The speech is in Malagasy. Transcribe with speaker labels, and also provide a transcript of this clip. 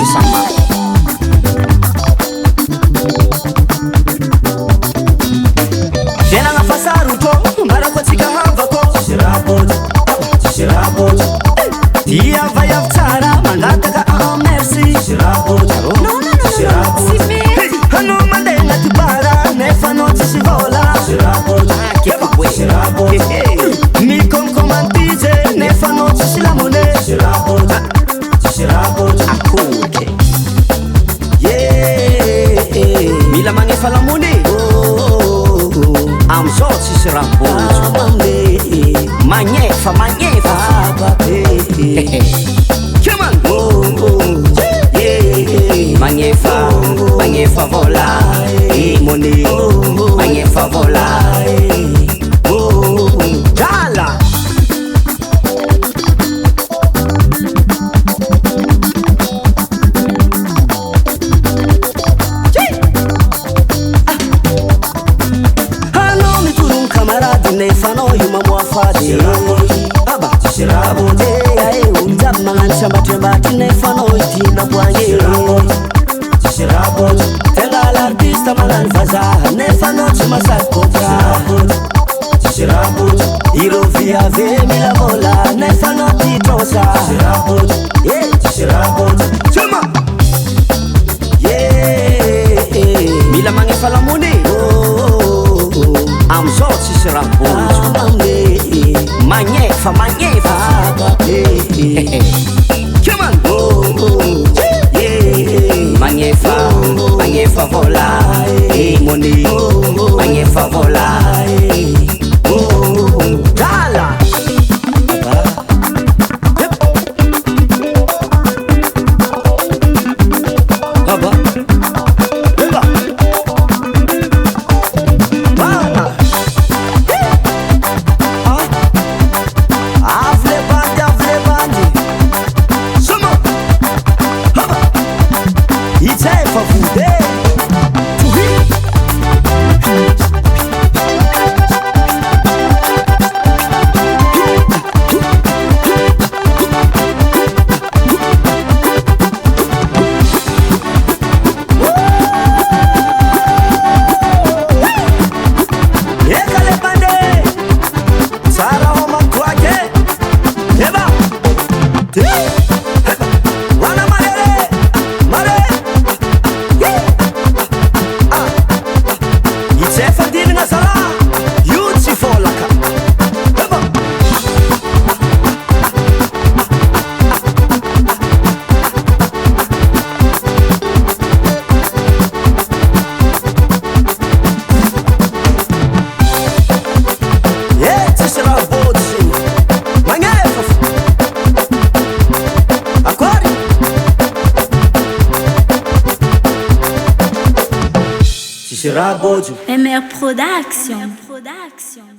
Speaker 1: sama. Fiainagna fa sarotrô marako atsika havako tsisirabotra dia vaiavy tsara mangataka merci anao mandeha agnaty bara nefa anao tsisy vola mikonkomantije nefa anao tsisy lamone akoke mila magnefa lamone amizao tsisy rabotra magnefa magnefa vola moni magnefa vola jala ano mituru kamaradi nefa no yuma mwafadi aba unjab mangan shambat nefa no itina bwange tenga l'artista malan fazaha nefa no tsy masaky kontra iro viave mila vola nefa no titrosa tsuma mila magnefa lamone amizao tsisy rabotra magnefa magnefa vola moni magnefa vola jala
Speaker 2: MR Production.